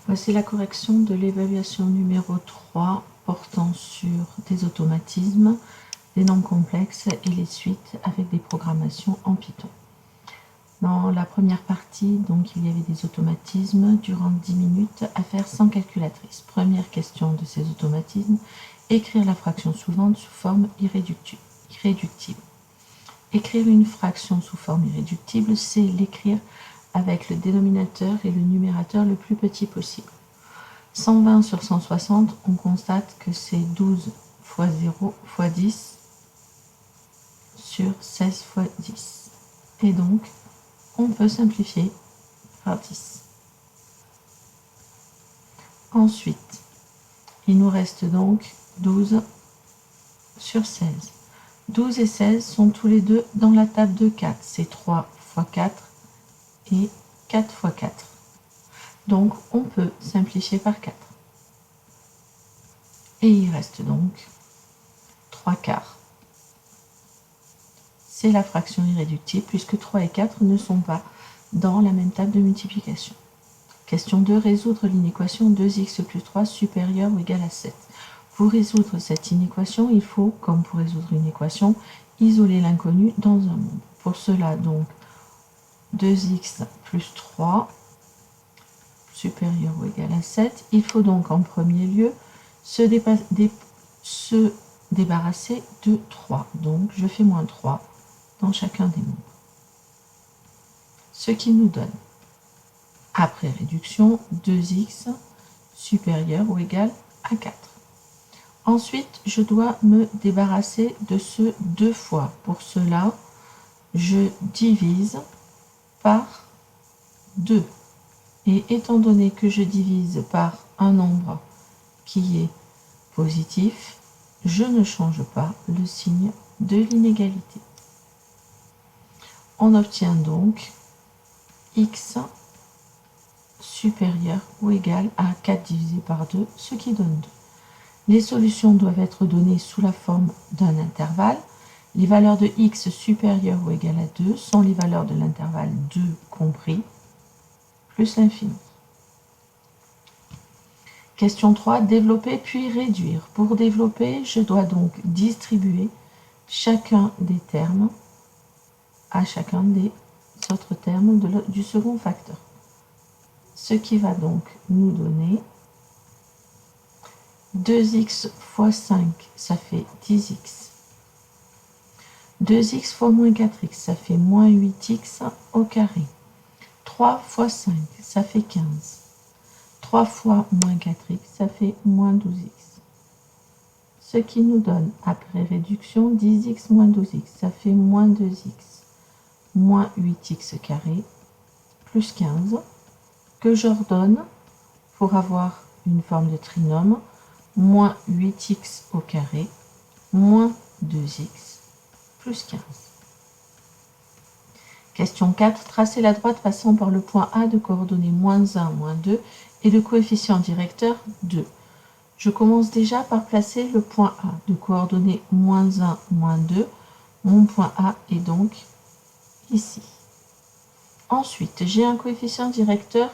Voici la correction de l'évaluation numéro 3 portant sur des automatismes, des nombres complexes et les suites avec des programmations en Python. Dans la première partie, donc, il y avait des automatismes durant 10 minutes à faire sans calculatrice. Première question de ces automatismes, écrire la fraction suivante sous forme irréductible. Écrire une fraction sous forme irréductible, c'est l'écrire avec le dénominateur et le numérateur le plus petit possible. 120 sur 160, on constate que c'est 12 fois 0 fois 10 sur 16 fois 10. Et donc, on peut simplifier par 10. Ensuite, il nous reste donc 12 sur 16. 12 et 16 sont tous les deux dans la table de 4. C'est 3 fois 4 et 4 fois 4. Donc, on peut simplifier par 4. Et il reste donc 3 quarts. C'est la fraction irréductible puisque 3 et 4 ne sont pas dans la même table de multiplication. Question 2. Résoudre l'inéquation 2x plus 3 supérieur ou égal à 7. Pour résoudre cette inéquation, il faut, comme pour résoudre une équation, isoler l'inconnu dans un nombre. Pour cela, donc, 2x plus 3 supérieur ou égal à 7. Il faut donc en premier lieu se débarrasser de 3. Donc, je fais moins 3 dans chacun des nombres. Ce qui nous donne, après réduction, 2x supérieur ou égal à 4. Ensuite, je dois me débarrasser de ce 2 fois. Pour cela, je divise par 2. Et étant donné que je divise par un nombre qui est positif, je ne change pas le signe de l'inégalité. On obtient donc x supérieur ou égal à 4 divisé par 2, ce qui donne 2. Les solutions doivent être données sous la forme d'un intervalle. Les valeurs de x supérieures ou égales à 2 sont les valeurs de l'intervalle 2 compris, plus l'infini. Question 3, développer puis réduire. Pour développer, je dois donc distribuer chacun des termes à chacun des autres termes du second facteur. Ce qui va donc nous donner 2x fois 5, ça fait 10x. 2x fois moins 4x, ça fait moins 8x au carré. 3 fois 5, ça fait 15. 3 fois moins 4x, ça fait moins 12x. Ce qui nous donne, après réduction, 10x moins 12x, ça fait moins 2x, moins 8x carré, plus 15, que j'ordonne pour avoir une forme de trinôme, moins 8x au carré, moins 2x, plus 15. Question 4. Tracer la droite passant par le point A de coordonnées moins 1, moins 2 et de coefficient directeur 2. Je commence déjà par placer le point A de coordonnées moins 1, moins 2. Mon point A est donc ici. Ensuite, j'ai un coefficient directeur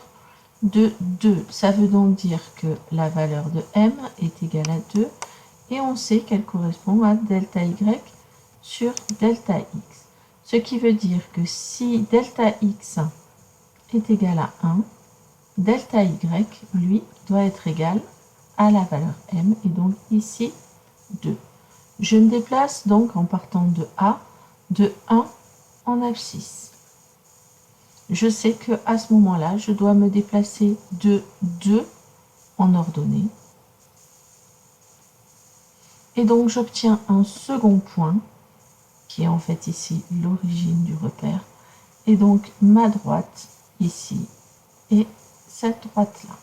de 2. Ça veut donc dire que la valeur de m est égale à 2 et on sait qu'elle correspond à delta y sur delta x. Ce qui veut dire que si delta x est égal à 1, delta y, lui, doit être égal à la valeur m, et donc ici 2. Je me déplace donc en partant de A, de 1 en abscisse. Je sais qu'à ce moment-là, je dois me déplacer de 2 en ordonnée. Et donc j'obtiens un second point, qui est en fait ici l'origine du repère. Et donc ma droite ici est cette droite-là.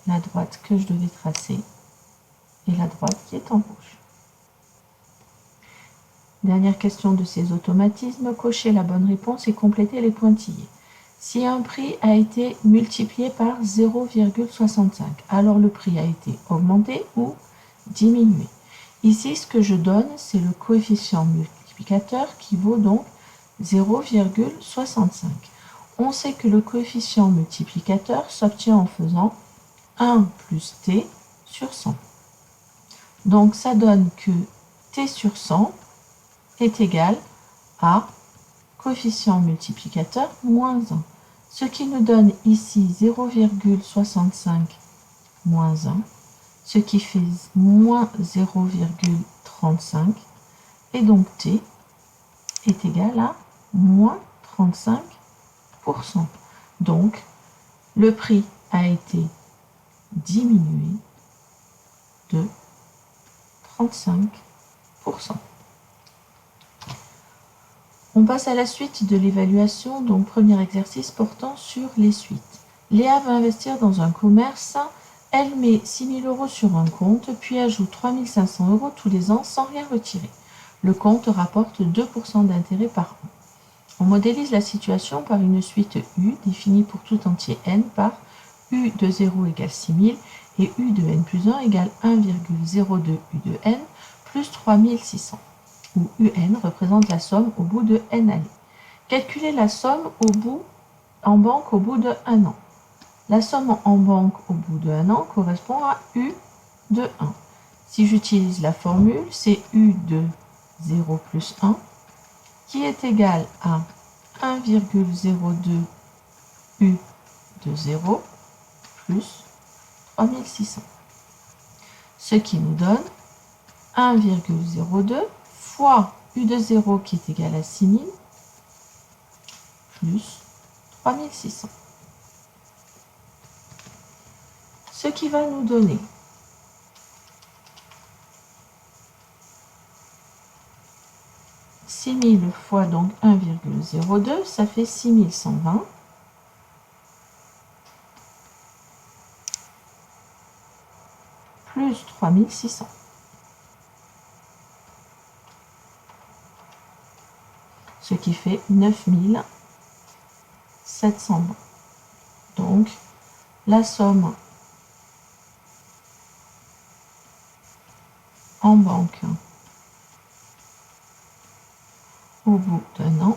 La droite que je devais tracer et la droite qui est en rouge. Dernière question de ces automatismes, cocher la bonne réponse et compléter les pointillés. Si un prix a été multiplié par 0,65, alors le prix a été augmenté ou diminué. Ici, ce que je donne, c'est le coefficient multiplicateur qui vaut donc 0,65. On sait que le coefficient multiplicateur s'obtient en faisant 1 plus t sur 100. Donc ça donne que t sur 100 est égal à coefficient multiplicateur moins 1. Ce qui nous donne ici 0,65 moins 1, ce qui fait moins 0,35. Et donc t est égal à moins 35%. Donc le prix a été diminué de 35%. On passe à la suite de l'évaluation, donc premier exercice portant sur les suites. Léa va investir dans un commerce, elle met 6 000 € sur un compte, puis ajoute 3 500 € tous les ans sans rien retirer. Le compte rapporte 2% d'intérêt par an. On modélise la situation par une suite U définie pour tout entier n par U de 0 égale 6 000 et U de n plus 1 égale 1,02 U de n plus 3600, où UN représente la somme au bout de n années. Calculer la somme en banque au bout de 1 an. La somme en banque au bout de 1 an correspond à U de 1. Si j'utilise la formule, c'est U de 0 plus 1 qui est égal à 1,02 U de 0 plus 3600. Ce qui nous donne 1,02 fois U de 0 qui est égal à 6000 plus 3600. Ce qui va nous donner 6000 fois donc 1,02, ça fait 6120 plus 3600. Ce qui fait 9720. Donc, la somme en banque au bout d'un an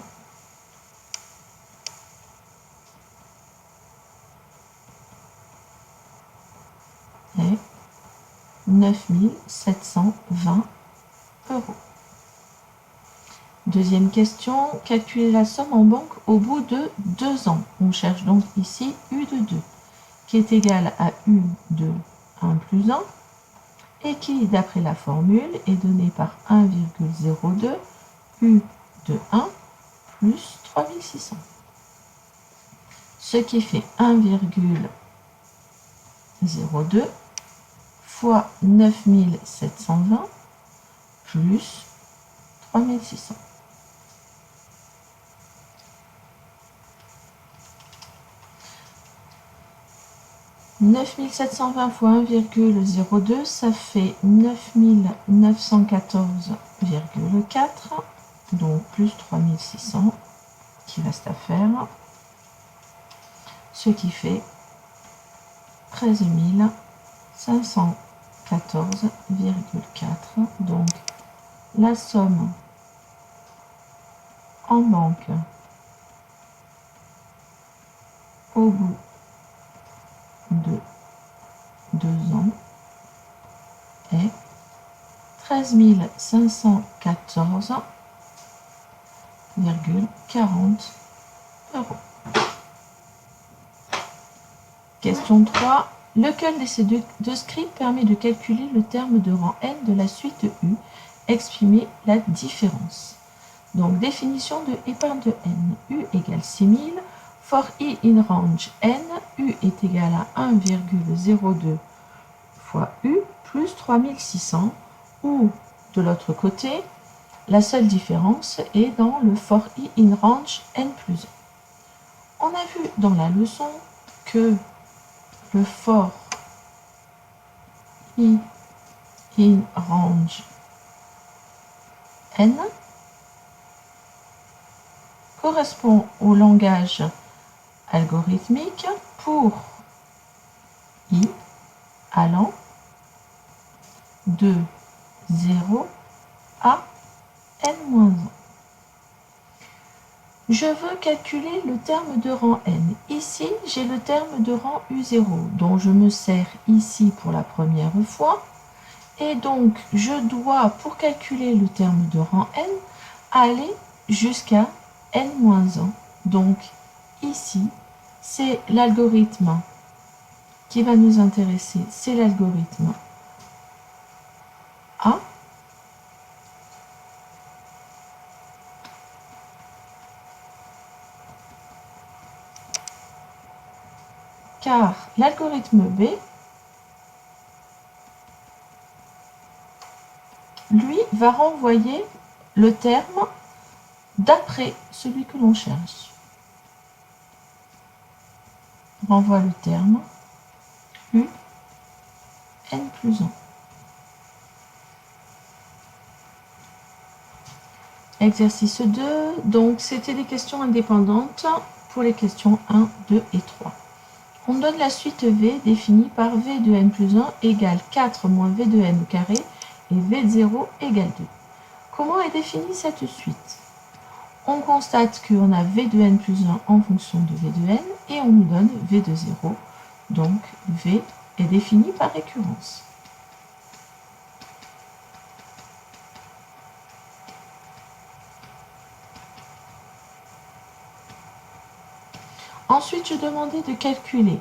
est 9720 €. Deuxième question, calculer la somme en banque au bout de 2 ans. On cherche donc ici U de 2, qui est égal à U de 1 plus 1, et qui, d'après la formule, est donné par 1,02 U de 1 plus 3600. Ce qui fait 1,02 fois 9720 plus 3600. 9720 fois 1,02, ça fait 9914,4, donc plus 3600 qui reste à faire, ce qui fait 13 514,4. Donc la somme en banque au bout de 2 ans est 13 514,40 €. Question 3. Lequel de ces deux scripts permet de calculer le terme de rang n de la suite U? Exprimer la différence. Donc, définition de épargne de n. U égale 6000. For i in range n, U est égal à 1,02 fois U plus 3600, ou de l'autre côté, la seule différence est dans le for i in range n plus 1. On a vu dans la leçon que le for i in range n correspond au langage algorithmique pour i allant de 0 à n-1. Je veux calculer le terme de rang n. Ici, j'ai le terme de rang U0, dont je me sers ici pour la première fois. Et donc, je dois, pour calculer le terme de rang n, aller jusqu'à n-1. Donc, ici, c'est l'algorithme qui va nous intéresser, c'est l'algorithme A. Car l'algorithme B, lui, va renvoyer le terme d'après celui que l'on cherche. Renvoie le terme U, n plus 1. Exercice 2, donc c'était des questions indépendantes pour les questions 1, 2 et 3. On donne la suite V définie par V de n plus 1 égale 4 moins V de n au carré et V de 0 égale 2. Comment est définie cette suite? On constate qu'on a V de n plus 1 en fonction de V de n et on nous donne V de 0. Donc V est défini par récurrence. Ensuite, je demandais de calculer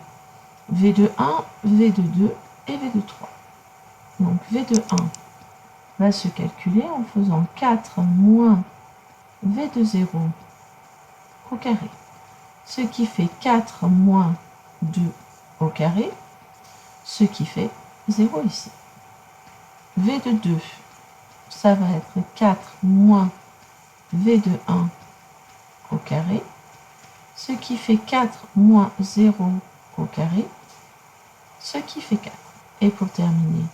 V de 1, V de 2 et V de 3. Donc V de 1 va se calculer en faisant 4 moins V de 0 au carré, ce qui fait 4 moins 2 au carré, ce qui fait 0 ici. V de 2, ça va être 4 moins V de 1 au carré, ce qui fait 4 moins 0 au carré, ce qui fait 4. Et pour terminer,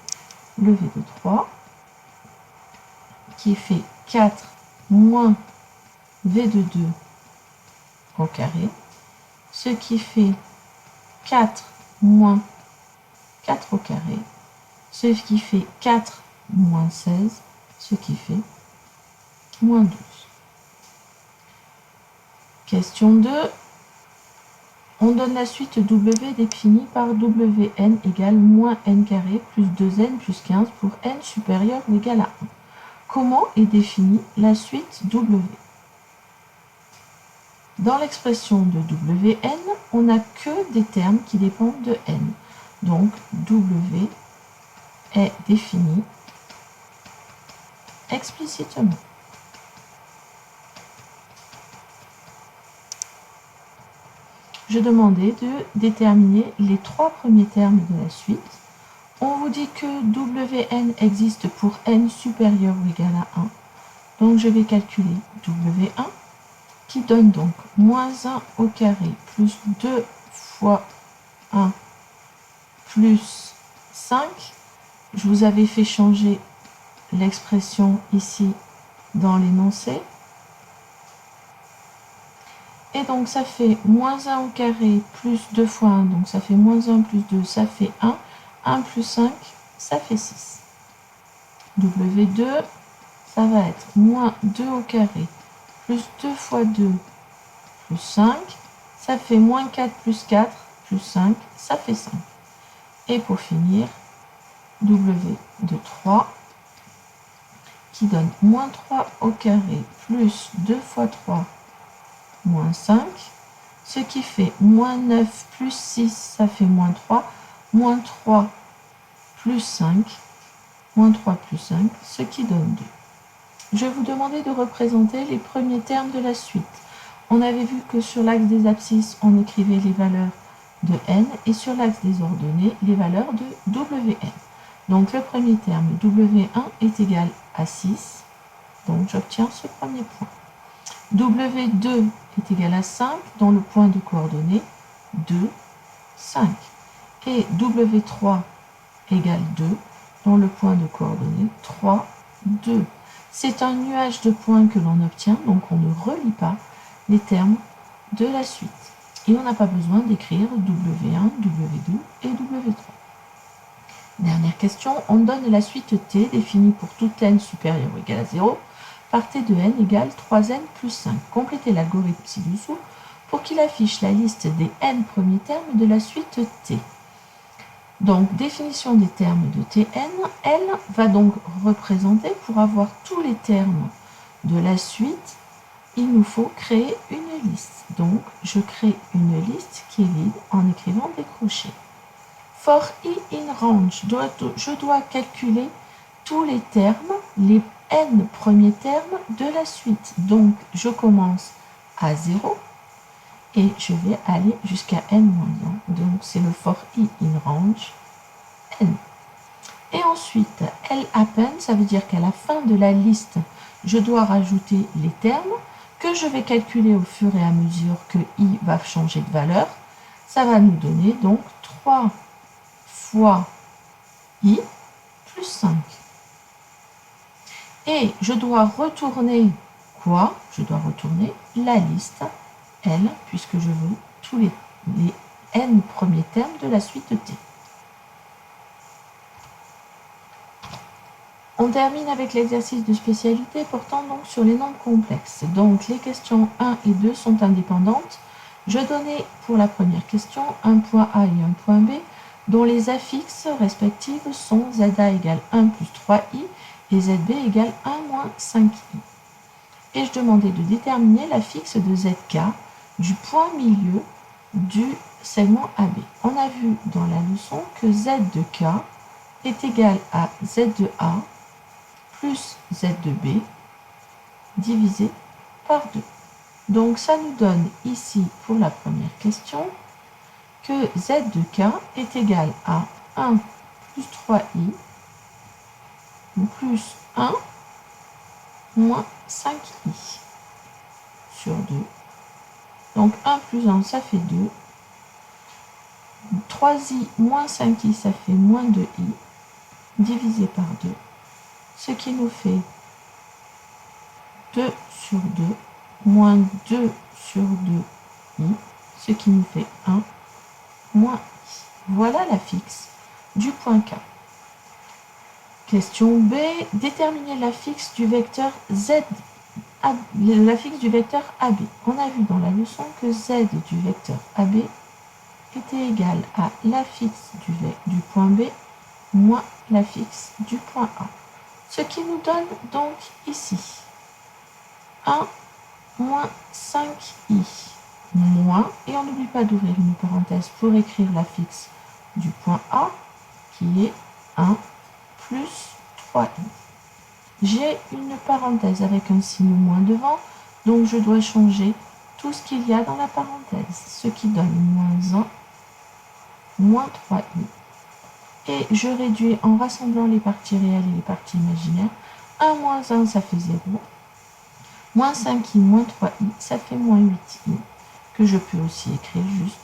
le V de 3, qui fait 4 moins V de 2 au carré, ce qui fait 4 moins 4 au carré, ce qui fait 4 moins 16, ce qui fait moins 12. Question 2. On donne la suite W définie par Wn égale moins n carré plus 2n plus 15 pour n supérieur ou égal à 1. Comment est définie la suite W? Dans l'expression de Wn, on n'a que des termes qui dépendent de n. Donc W est défini explicitement. Je demandais de déterminer les 3 premiers termes de la suite. On vous dit que Wn existe pour n supérieur ou égal à 1. Donc je vais calculer W1 qui donne donc moins 1 au carré plus 2 fois 1 plus 5. Je vous avais fait changer l'expression ici dans l'énoncé. Et donc ça fait moins 1 au carré plus 2 fois 1, donc ça fait moins 1 plus 2, ça fait 1. 1 plus 5, ça fait 6. W2, ça va être moins 2 au carré plus 2 fois 2 plus 5. Ça fait moins 4 plus 4 plus 5, ça fait 5. Et pour finir, W de 3 qui donne moins 3 au carré plus 2 fois 3 moins 5, ce qui fait moins 9 plus 6, ça fait moins 3, moins 3 plus 5, moins 3 plus 5, ce qui donne 2. Je vous demandais de représenter les premiers termes de la suite. On avait vu que sur l'axe des abscisses, on écrivait les valeurs de n, et sur l'axe des ordonnées, les valeurs de Wn. Donc le premier terme, W1, est égal à 6, donc j'obtiens ce premier point. W2 est égal à 5, dont le point de coordonnées 2, 5. Et W3 égale 2, dont le point de coordonnées 3, 2. C'est un nuage de points que l'on obtient, donc on ne relie pas les termes de la suite. Et on n'a pas besoin d'écrire W1, W2 et W3. Dernière question, on donne la suite T définie pour tout n supérieur ou égal à 0 par t de n égale 3n plus 5. Complétez l'algorithme ci-dessous pour qu'il affiche la liste des n premiers termes de la suite t. Donc, définition des termes de Tn, L va donc représenter, pour avoir tous les termes de la suite, il nous faut créer une liste. Donc, je crée une liste qui est vide en écrivant des crochets. For i in range, je dois calculer tous les termes, les n premiers termes de la suite. Donc, je commence à 0 et je vais aller jusqu'à n-1. Donc, c'est le for i in range n. Et ensuite, L happen, ça veut dire qu'à la fin de la liste, je dois rajouter les termes que je vais calculer au fur et à mesure que i va changer de valeur. Ça va nous donner donc 3 fois i plus 5. Et je dois retourner quoi? Je dois retourner la liste L, puisque je veux tous les n premiers termes de la suite de t. On termine avec l'exercice de spécialité portant donc sur les nombres complexes. Donc les questions 1 et 2 sont indépendantes. Je donnais pour la première question un point A et un point B dont les affixes respectives sont ZA égale 1 plus 3i et ZB égale 1 moins 5i. Et je demandais de déterminer l'affixe de ZK du point milieu du segment AB. On a vu dans la leçon que Z de K est égal à Z de A plus Z de B divisé par 2. Donc ça nous donne ici pour la première question que Z de K est égal à 1 plus 3i plus 1 moins 5i sur 2. Donc 1 plus 1 ça fait 2. 3i moins 5i ça fait moins 2i divisé par 2. Ce qui nous fait 2 sur 2 moins 2 sur 2i, ce qui nous fait 1 moins i. Voilà l'affixe du point K. Question B, déterminer l'affixe du vecteur Z, l'affixe du vecteur AB. On a vu dans la leçon que Z du vecteur AB était égal à l'affixe du point B moins l'affixe du point A. Ce qui nous donne donc ici 1 moins 5i moins, et on n'oublie pas d'ouvrir une parenthèse pour écrire l'affixe du point A qui est 1 plus 3i. J'ai une parenthèse avec un signe moins devant, donc je dois changer tout ce qu'il y a dans la parenthèse, ce qui donne moins 1, moins 3i. Et je réduis en rassemblant les parties réelles et les parties imaginaires. 1 moins 1, ça fait 0. Moins 5i, moins 3i, ça fait moins 8i, que je peux aussi écrire juste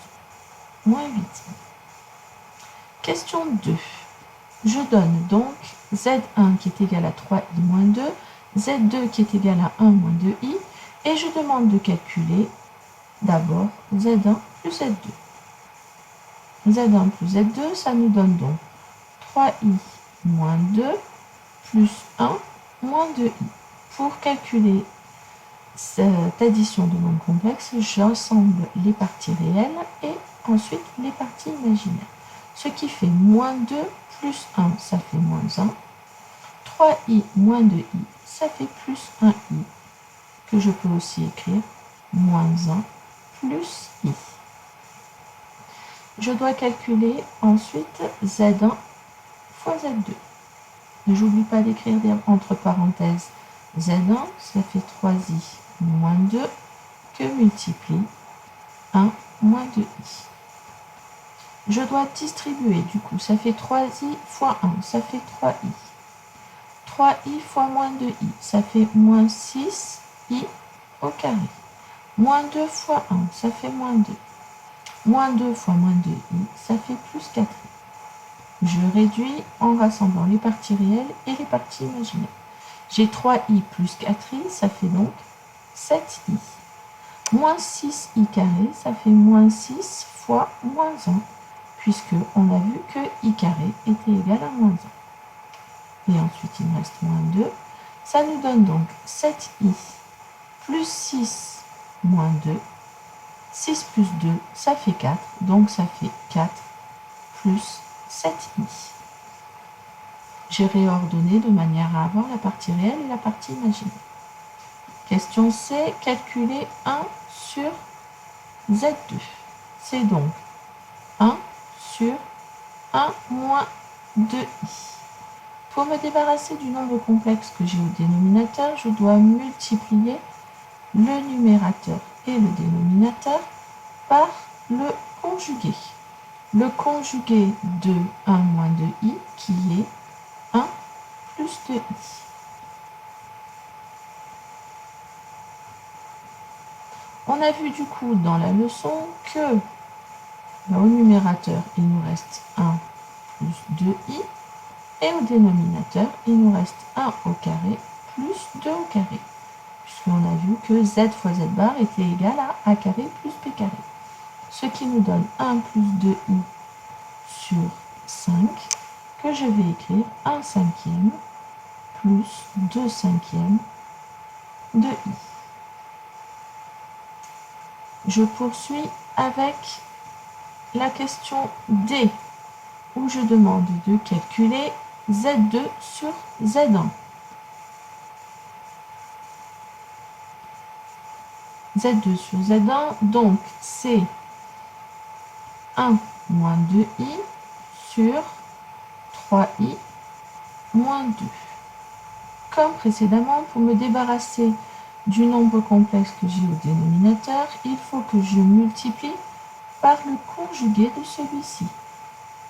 moins 8i. Question 2. Je donne donc Z1 qui est égal à 3i moins 2, Z2 qui est égal à 1 moins 2i, et je demande de calculer d'abord Z1 plus Z2. Z1 plus Z2, ça nous donne donc 3i moins 2 plus 1 moins 2i. Pour calculer cette addition de nombres complexes, j'assemble les parties réelles et ensuite les parties imaginaires. Ce qui fait moins 2 plus 1, ça fait moins 1. 3i moins 2i, ça fait plus 1i, que je peux aussi écrire moins 1 plus i. Je dois calculer ensuite Z1 fois Z2. J'oublie pas d'écrire entre parenthèses Z1, ça fait 3i moins 2 que multiplie 1 moins 2i. Je dois distribuer, du coup, ça fait 3i fois 1, ça fait 3i. 3i fois moins 2i, ça fait moins 6i au carré. Moins 2 fois 1, ça fait moins 2. Moins 2 fois moins 2i, ça fait plus 4i. Je réduis en rassemblant les parties réelles et les parties imaginaires. J'ai 3i plus 4i, ça fait donc 7i. Moins 6i carré, ça fait moins 6 fois moins 1, puisque on a vu que i carré était égal à moins 1. Et ensuite, il me reste moins 2. Ça nous donne donc 7i plus 6 moins 2. 6 plus 2, ça fait 4, donc ça fait 4 plus 7i. J'ai réordonné de manière à avoir la partie réelle et la partie imaginaire. Question C, calculer 1 sur Z2. C'est donc 1 sur 1 moins 2i. Pour me débarrasser du nombre complexe que j'ai au dénominateur, je dois multiplier le numérateur et le dénominateur par le conjugué. Le conjugué de 1 moins 2i qui est 1 plus 2i. On a vu du coup dans la leçon que au numérateur, il nous reste 1 plus 2i et au dénominateur, il nous reste 1 au carré plus 2 au carré. Puisqu'on a vu que z fois z bar était égal à a carré plus b carré. Ce qui nous donne 1 plus 2i sur 5, que je vais écrire 1 cinquième plus 2 cinquièmes de i. Je poursuis avec la question D, où je demande de calculer Z2 sur Z1. Z2 sur Z1, donc c'est 1 moins 2i sur 3i moins 2. Comme précédemment, pour me débarrasser du nombre complexe que j'ai au dénominateur, il faut que je multiplie par le conjugué de celui-ci,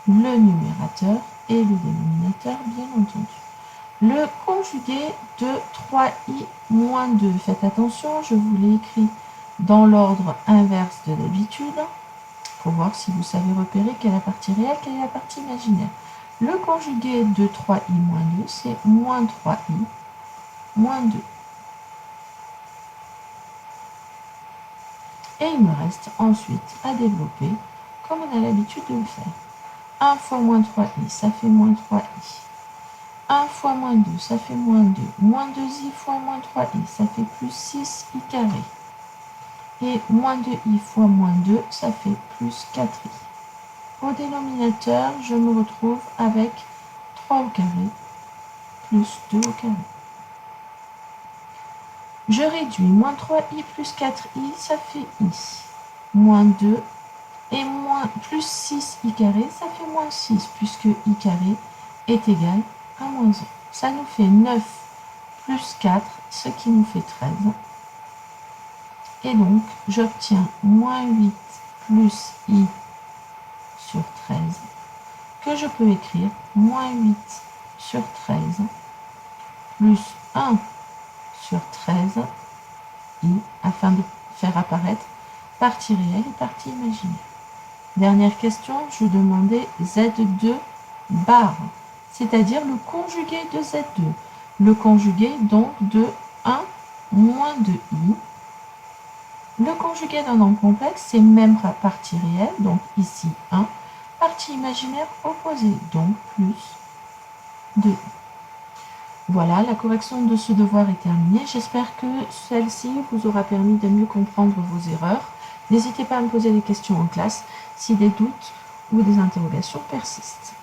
le numérateur et le dénominateur, bien entendu. Le conjugué de 3i moins 2, faites attention, je vous l'ai écrit dans l'ordre inverse de d'habitude, pour voir si vous savez repérer quelle est la partie réelle, quelle est la partie imaginaire. Le conjugué de 3i moins 2, c'est moins 3i moins 2. Et il me reste ensuite à développer comme on a l'habitude de le faire. 1 fois moins 3i, ça fait moins 3i. 1 fois moins 2, ça fait moins 2. Moins 2i fois moins 3i, ça fait plus 6i carré. Et moins 2i fois moins 2, ça fait plus 4i. Au dénominateur, je me retrouve avec 3 au carré plus 2 au carré. Je réduis moins 3i plus 4i, ça fait i. Moins 2 et moins plus 6i carré, ça fait moins 6, puisque i carré est égal à moins 1. Ça nous fait 9 plus 4, ce qui nous fait 13. Et donc, j'obtiens moins 8 plus i sur 13, que je peux écrire moins 8 sur 13 plus 1 sur 13 i, afin de faire apparaître partie réelle et partie imaginaire. Dernière question, je demandais Z2 bar, c'est-à-dire le conjugué de Z2. Le conjugué donc de 1 moins 2i. Le conjugué d'un nombre complexe, c'est même partie réelle, donc ici 1, partie imaginaire opposée, donc plus 2i. Voilà, la correction de ce devoir est terminée. J'espère que celle-ci vous aura permis de mieux comprendre vos erreurs. N'hésitez pas à me poser des questions en classe si des doutes ou des interrogations persistent.